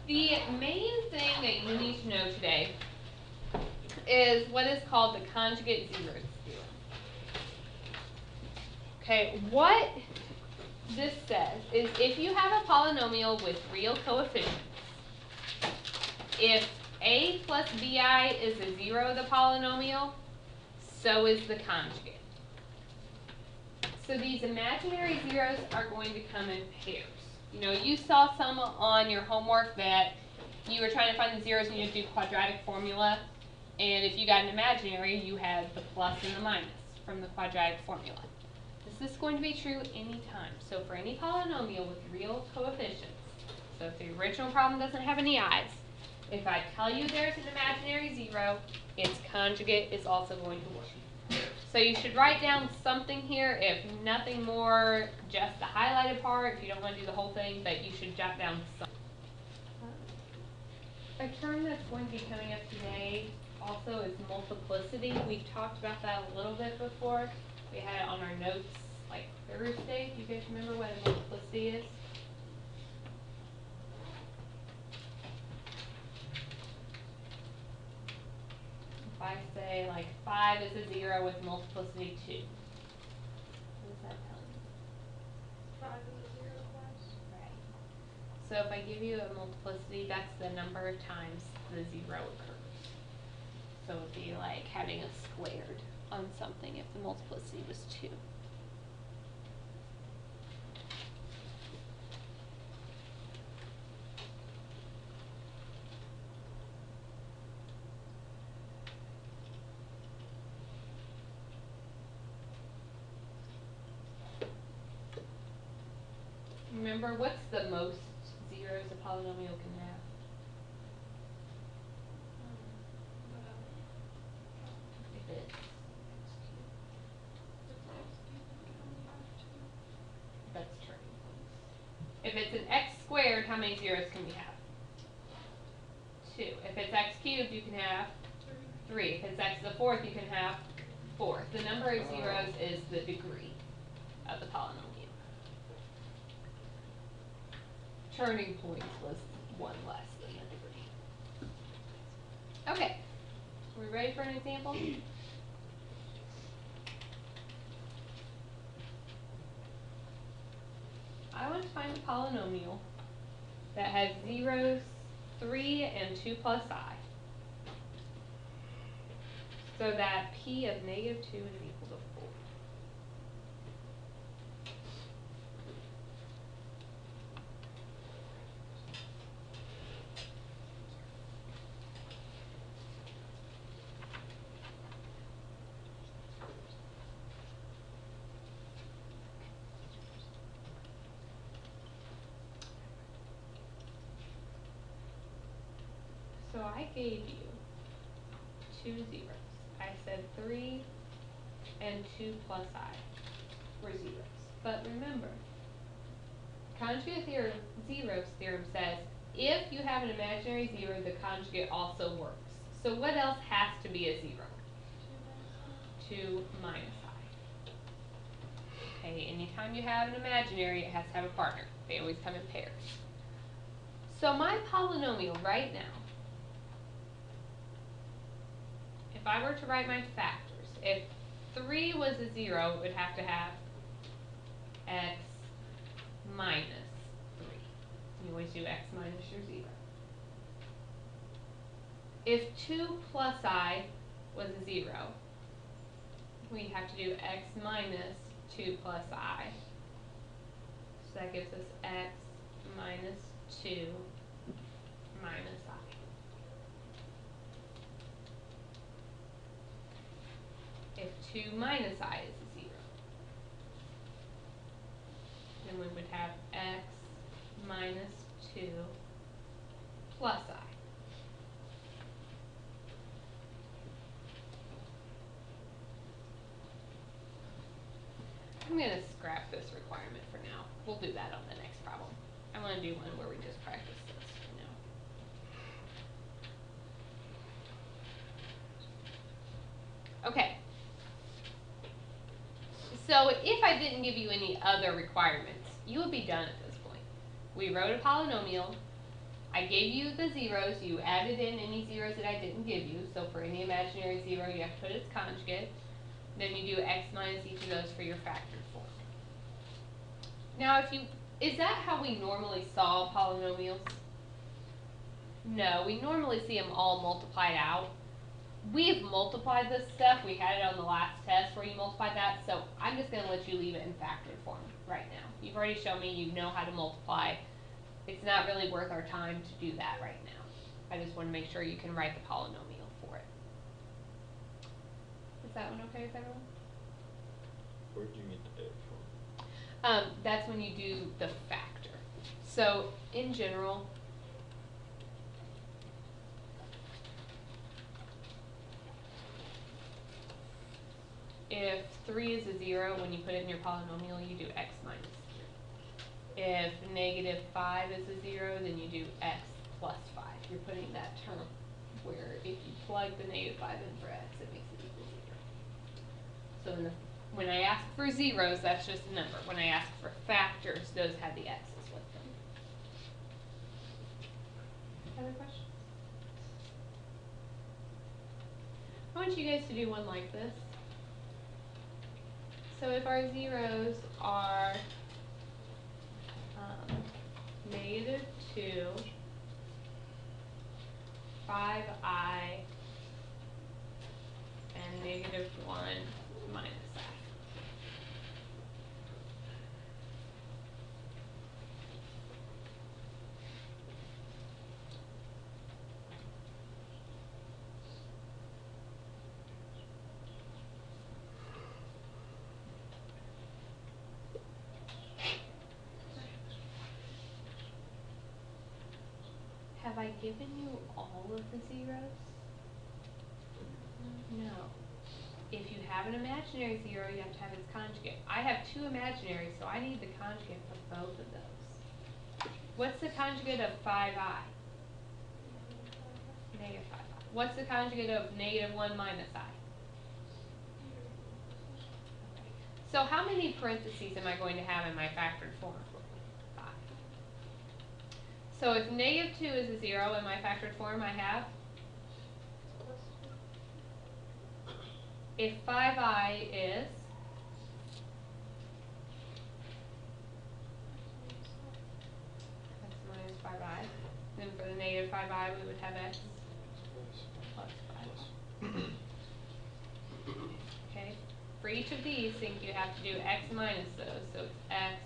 The main thing that you need to know today is what is called the conjugate zeros theorem. Okay, what this says is if you have a polynomial with real coefficients, if a plus bi is a zero of the polynomial, so is the conjugate. So these imaginary zeros are going to come in pairs. You know, you saw some on your homework that you were trying to find the zeros and you had to do quadratic formula. And if you got an imaginary, you had the plus and the minus from the quadratic formula. This is going to be true anytime. So for any polynomial with real coefficients, so if the original problem doesn't have any i's, if I tell you there's an imaginary zero, its conjugate is also going to work. So you should write down something here, if nothing more, just the highlighted part, if you don't want to do the whole thing, but you should jot down something. A term that's going to be coming up today also is multiplicity. We've talked about that a little bit before. We had it on our notes like Thursday. Do you guys remember what a multiplicity is? If I say like 5 is a 0 with multiplicity 2, what does that tell you? 5 is a 0 twice. Right. So if I give you a multiplicity, that's the number of times the 0 occurs. So it would be like having a squared on something if the multiplicity was 2. Remember, what's the most zeros a polynomial can have? If it's that's turning points. If it's an x squared, how many zeros can we have? 2. If it's x cubed, you can have 3. If it's x to the 4th, you can have 4. The number of zeros is the degree of the polynomial. Turning points was 1 less than the degree. Okay, are we ready for an example? I want to find a polynomial that has zeros 3 and 2 plus I, so that p of negative 2 is equal to 4. So I gave you 2 zeros. I said 3 and 2 plus I were zeros. But remember, conjugate zeros theorem says if you have an imaginary zero, the conjugate also works. So what else has to be a 0? 2 minus I. Okay, anytime you have an imaginary, it has to have a partner. They always come in pairs. So my polynomial right now, if I were to write my factors, if 3 was a 0, it would have to have x minus 3. You always do x minus your 0. If 2 plus I was a 0, we have to do x minus 2 plus I. So that gives us x minus 2 minus I. If 2 minus I is a 0, then we would have x minus 2 plus I. I'm going to scrap this requirement for now. We'll do that on the next problem. I want to do one where we just practice this for now. Okay. So if I didn't give you any other requirements, you would be done at this point. We wrote a polynomial. I gave you the zeros, you added in any zeros that I didn't give you, so for any imaginary zero, you have to put its conjugate. Then you do x minus each of those for your factored form. Now is that how we normally solve polynomials? No, we normally see them all multiplied out. We have multiplied this stuff, we had it on the last test where you multiplied that, so I'm just gonna let you leave it in factored form right now. You've already shown me you know how to multiply. It's not really worth our time to do that right now. I just wanna make sure you can write the polynomial for it. Is that one okay with everyone? Where do you get the egg from? That's when you do the factor. So in general, if 3 is a 0, when you put it in your polynomial, you do x minus 3. If negative 5 is a 0, then you do x plus 5. You're putting that term where if you plug the negative 5 in for x, it makes it equal 0. So when I ask for zeros, that's just a number. When I ask for factors, those have the x's with them. Other questions? I want you guys to do one like this. So if our zeros are negative 2, 5i, and negative 1 minus I. Have I given you all of the zeros? No. If you have an imaginary zero, you have to have its conjugate. I have 2 imaginaries, so I need the conjugate for both of those. What's the conjugate of 5i? Negative 5i. What's the conjugate of negative 1 minus I? So how many parentheses am I going to have in my factored form? 5. So if negative 2 is a 0 in my factored form, I have? If 5i is? X minus 5i. Then for the negative 5i, we would have x plus 5i. Okay? For each of these things, you have to do x minus those. So it's x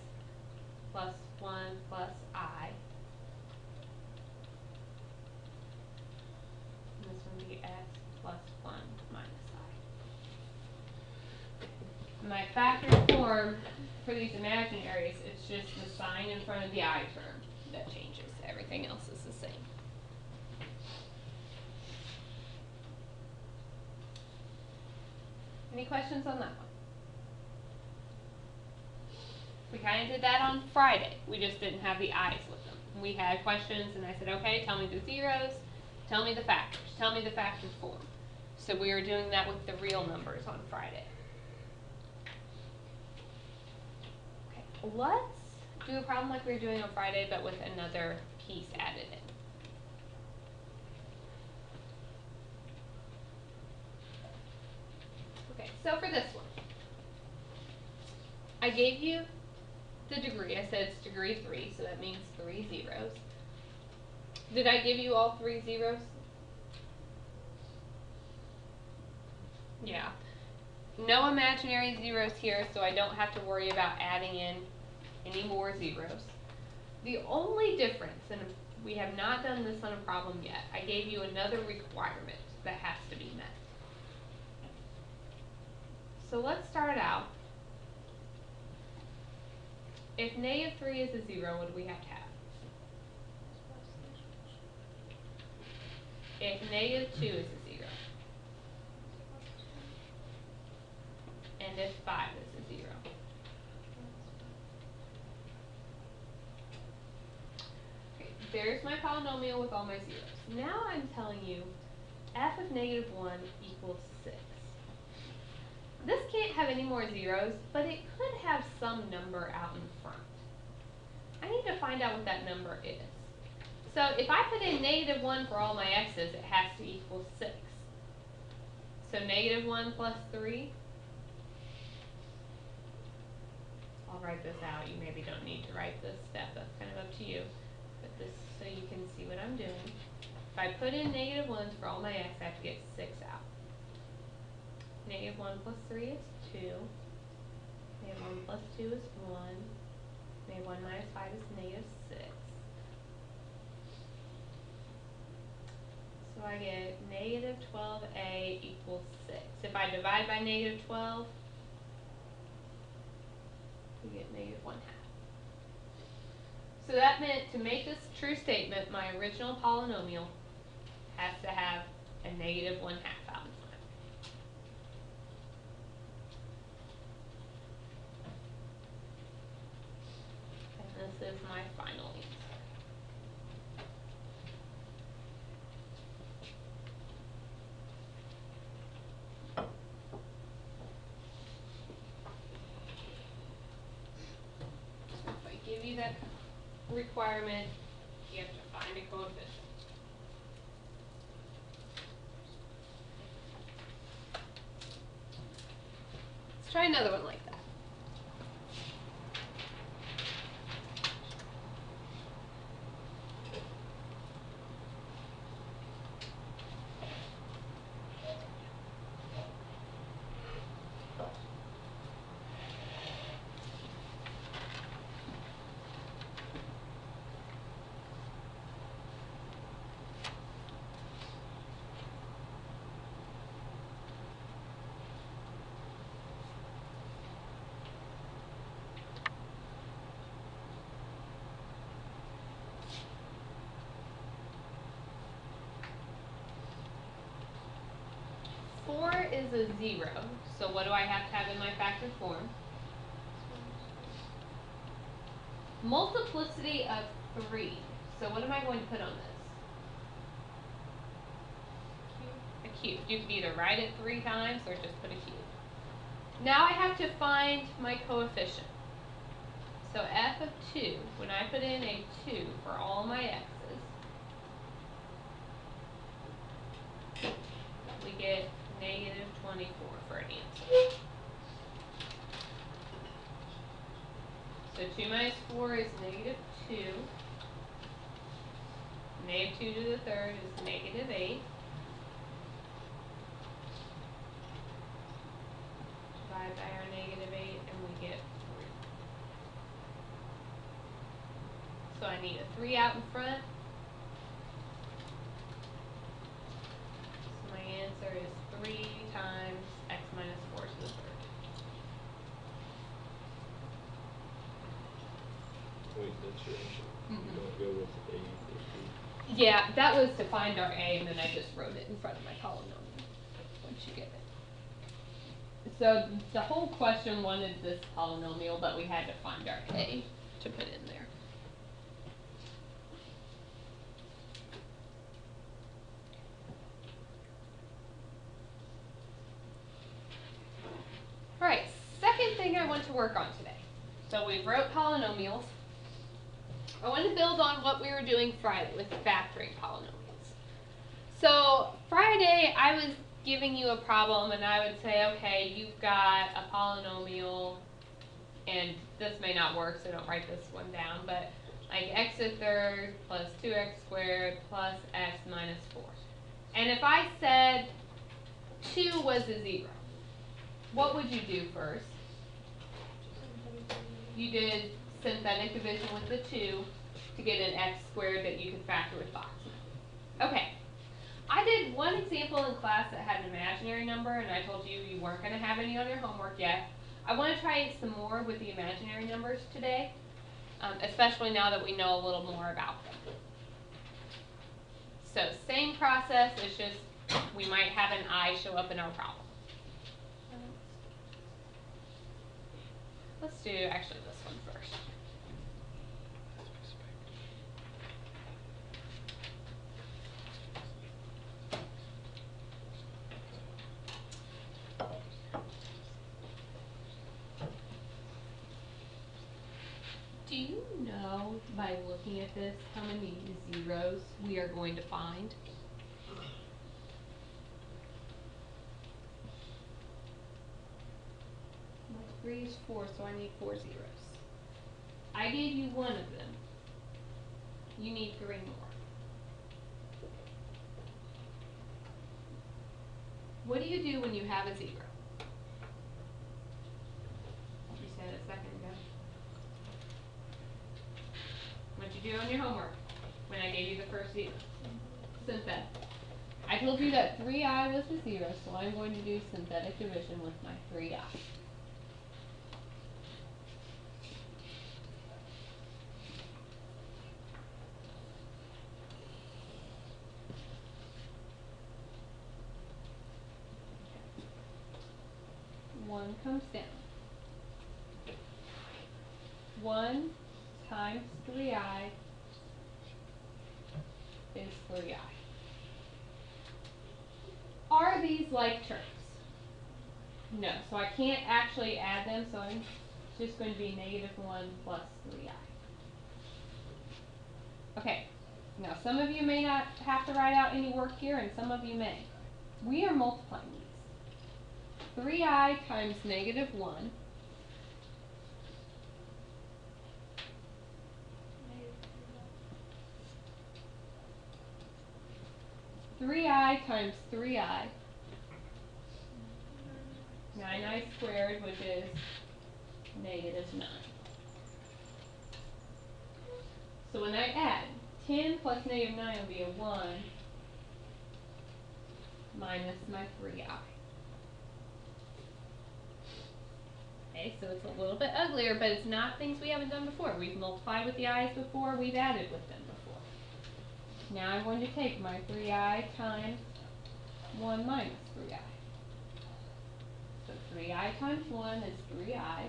plus 1 plus I. And this one would be x plus 1 minus I. My factored form for these imaginaries, it's just the sign in front of the I term that changes. Everything else is the same. Any questions on that one? We kind of did that on Friday. We just didn't have the I's with them. We had questions and I said, okay, tell me the zeros, tell me the factors, tell me the factored form. So we were doing that with the real numbers on Friday. Okay, let's do a problem like we were doing on Friday, but with another piece added in. Okay, so for this one, I gave you the degree. I said it's degree 3, so that means 3 zeros. Did I give you all 3 zeros? Yeah. No imaginary zeros here, so I don't have to worry about adding in any more zeros. The only difference, and we have not done this on a problem yet, I gave you another requirement that has to be met. So let's start out. If negative 3 is a 0, what do we have to have? If negative 2 is a 0. And if 5 is a 0. Okay, there's my polynomial with all my zeros. Now I'm telling you f of negative 1 equals 6. This can't have any more zeros, but it could have some number out in front. I need to find out what that number is. So if I put in -1 for all my x's, it has to equal 6. So -1 plus 3. I'll write this out. You maybe don't need to write this step. That's kind of up to you. But this so you can see what I'm doing. If I put in -1s for all my x, I have to get 6 out. -1 plus 3 is 2. -1 plus 2 is 1. -1 minus 5 is -6. So I get -12a equals 6. If I divide by -12, we get -1/2. So that meant to make this a true statement, my original polynomial has to have a -1/2 out in front. And this is my final answer. If I give you that requirement, you have to find a coefficient. Let's try another one like that. Four is a 0, so what do I have to have in my factored form? Multiplicity of 3. So what am I going to put on this? A cube. You can either write it 3 times or just put a cube. Now I have to find my coefficient. So f of 2, when I put in a 2 for all my x's, we get -24 for an answer. So 2 minus 4 is -2. -2 to the third is -8. Divide by our -8 and we get 3. So I need a 3 out in front. So my answer is 3 times x minus 4 to the third. Wait, that's your answer. Mhm. You don't go with a equals b. Yeah, that was to find our a, and then I just wrote it in front of my polynomial once you get it. So the whole question wanted this polynomial, but we had to find our a to put in there. Alright, second thing I want to work on today. So we wrote polynomials. I want to build on what we were doing Friday with factoring polynomials. So Friday I was giving you a problem and I would say, okay, you've got a polynomial, and this may not work, so don't write this one down, but like x to the third plus 2x squared plus x minus 4. And if I said 2 was a 0, what would you do first? You did synthetic division with the 2 to get an x squared that you could factor with box. Okay, I did one example in class that had an imaginary number, and I told you you weren't going to have any on your homework yet. I want to try some more with the imaginary numbers today, especially now that we know a little more about them. So same process, it's just we might have an I show up in our problem. Let's do actually this one first. Do you know by looking at this how many zeros we are going to find. Well, 3 is 4, so I need 4 zeros. I gave you one of them. You need 3 more. What do you do when you have a 0? You said it a second ago. What'd you do on your homework when I gave you the first 0? Synthetic. I told you that 3i was the 0, so I'm going to do synthetic division with my 3i. One comes down. 1 times 3i is 3i. Are these like terms? No, so I can't actually add them, so I'm just going to be -1 plus 3i. Okay, now some of you may not have to write out any work here, and some of you may. We are multiplying these. 3i times -1 3i times 3i, 9i squared, which is -9. So when I add, 10 plus -9 will be a 1 minus my 3i. Okay, so it's a little bit uglier, but it's not things we haven't done before. We've multiplied with the i's before, we've added with them before. Now I'm going to take my 3i times 1 minus 3i. So 3i times 1 is 3i.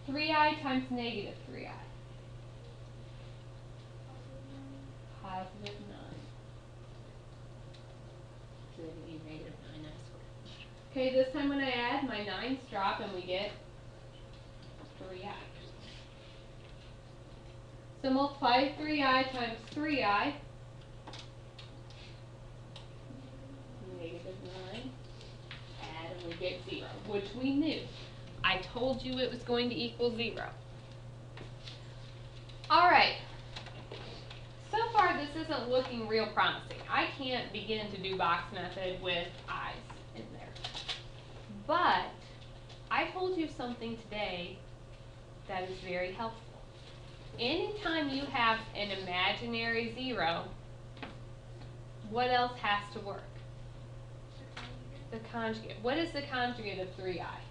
3i times -3i. Positive 9. So it would be -9i squared. Okay, this time when I add, my 9's drop and we get 3i. So multiply 3i times 3i. -9. Add and we get 0, which we knew. I told you it was going to equal 0. Alright. So far this isn't looking real promising. I can't begin to do box method with i's in there. But I told you something today that is very helpful. Anytime you have an imaginary 0, what else has to work? The conjugate. What is the conjugate of 3i?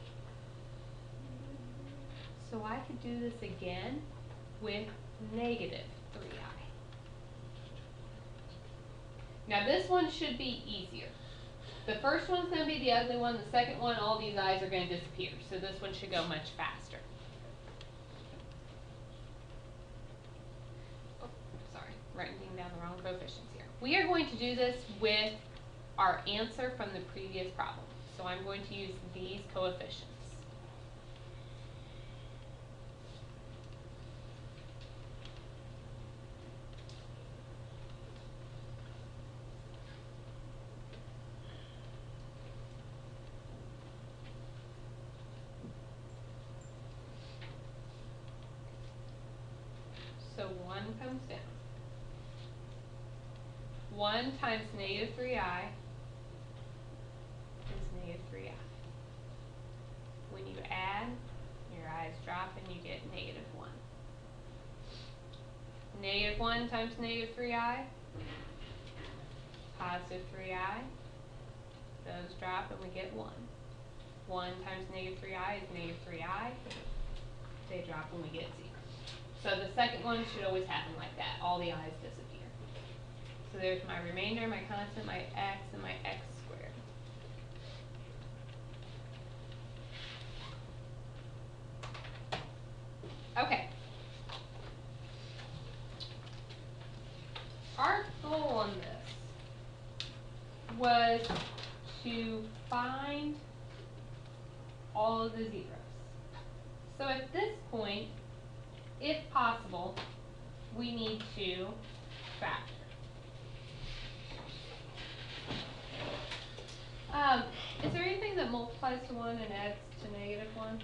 So I could do this again with -3i. Now this one should be easier. The first one's going to be the ugly one. The second one, all these i's are going to disappear. So this one should go much faster. Oh, sorry, writing down the wrong coefficients here. We are going to do this with our answer from the previous problem. So I'm going to use these coefficients. So 1 comes down. 1 times -3i is -3i. When you add, your i's drop and you get -1. -1 times -3i, positive 3i. Those drop and we get 1. 1 times -3i is -3i. They drop and we get 0. So the second one should always happen like that. All the i's disappear. So there's my remainder, my constant, my x, and my x squared. Okay. Our goal on this was to find all of the zeros. So at this point, if possible, we need to factor. Is there anything that multiplies to 1 and adds to -1?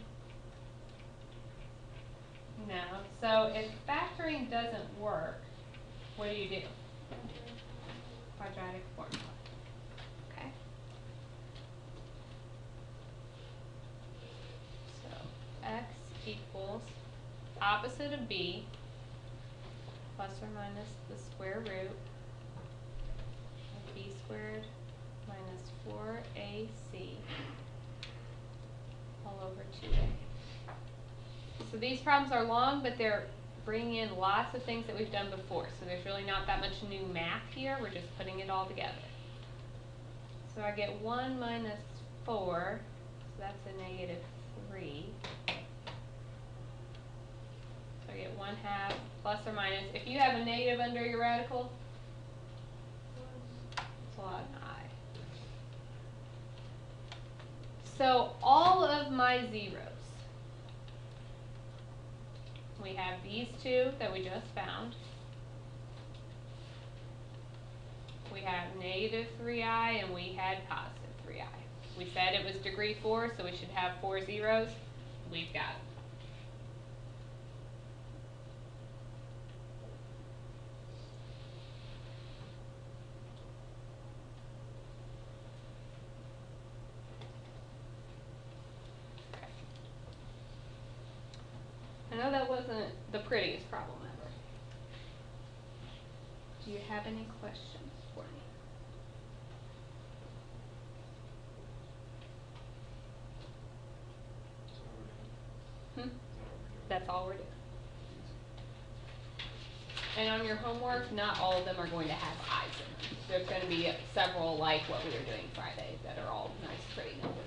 No. So if factoring doesn't work, what do you do? Quadratic formula. Okay. So x equals opposite of b plus or minus the square root of b squared minus 4ac all over 2a. So these problems are long, but they're bringing in lots of things that we've done before. So there's really not that much new math here. We're just putting it all together. So I get 1 minus 4, so that's a -3. So I get 1/2 plus or minus. If you have a negative under your radical, plot I. So all of my zeros, we have these two that we just found. We have -3i and we had +3i. We said it was degree 4, so we should have 4 zeros. We've got it. I know that wasn't the prettiest problem ever. Do you have any questions for me? That's all we're doing. And on your homework, not all of them are going to have i's in them. There's going to be several like what we were doing Friday that are all nice, pretty numbers.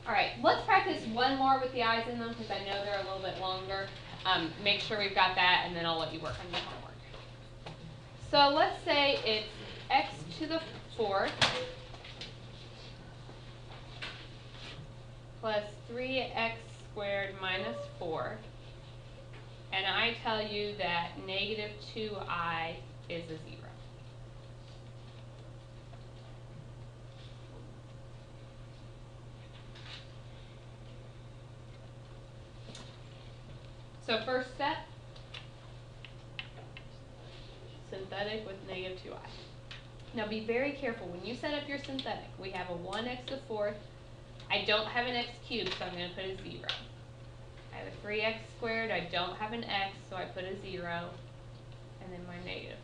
Alright, let's practice one more with the i's in them because I know they're a little bit longer. Make sure we've got that and then I'll let you work on your homework. So let's say it's x to the 4th plus 3x squared minus 4. And I tell you that -2i is a 0. So first step, synthetic with -2i. Now be very careful. When you set up your synthetic, we have a 1x to the 4th. I don't have an x cubed, so I'm going to put a 0. I have a 3x squared. I don't have an x, so I put a 0. And then my -4.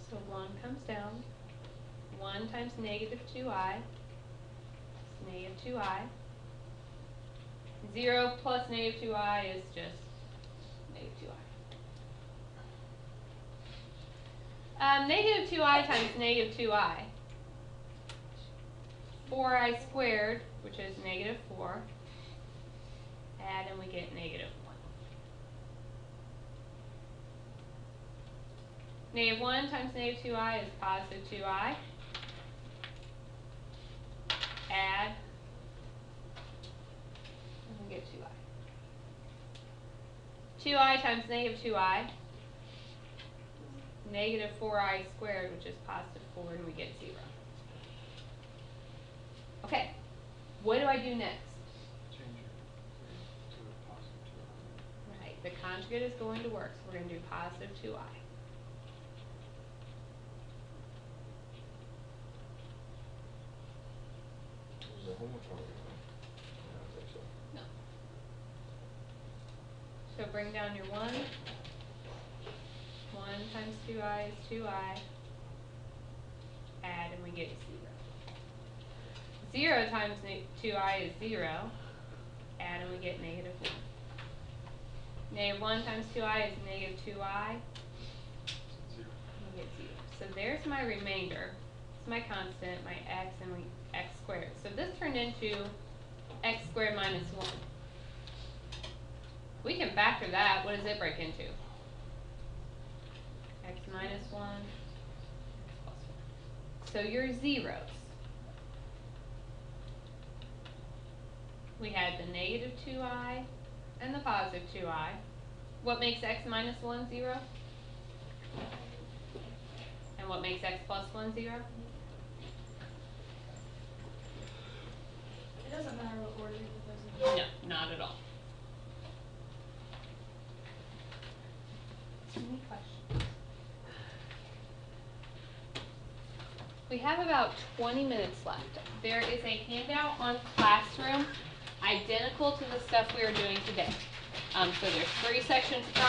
So 1 comes down. 1 times -2i. -2i. 0 plus -2i is just -2i. -2i times -2i. 4i squared, which is -4. Add and we get -1. -1 times -2i is +2i. Add, and we get 2i. 2i times -2i, -4i squared, which is +4, and we get 0. Okay, what do I do next? Change it to a +2i. Right, the conjugate is going to work, so we're going to do +2i. Is the homework already done? I don't think so. No. So bring down your 1. 1 times 2i is 2i. Add and we get 0. 0 times 2i is 0. Add and we get -1. -1 times 2i is -2i. 0. And we get 0. So there's my remainder. It's my constant, my x, and x squared. So this turned into x squared minus 1. We can factor that. What does it break into? X minus 1 plus 1. So your zeros. we had the negative 2i and the positive 2i. What makes x minus 1, 0? And what makes x plus 1, 0? It doesn't matter what order you put those in. No, not at all. Any questions? We have about 20 minutes left. There is a handout on Classroom identical to the stuff we are doing today. So there's 3 sections across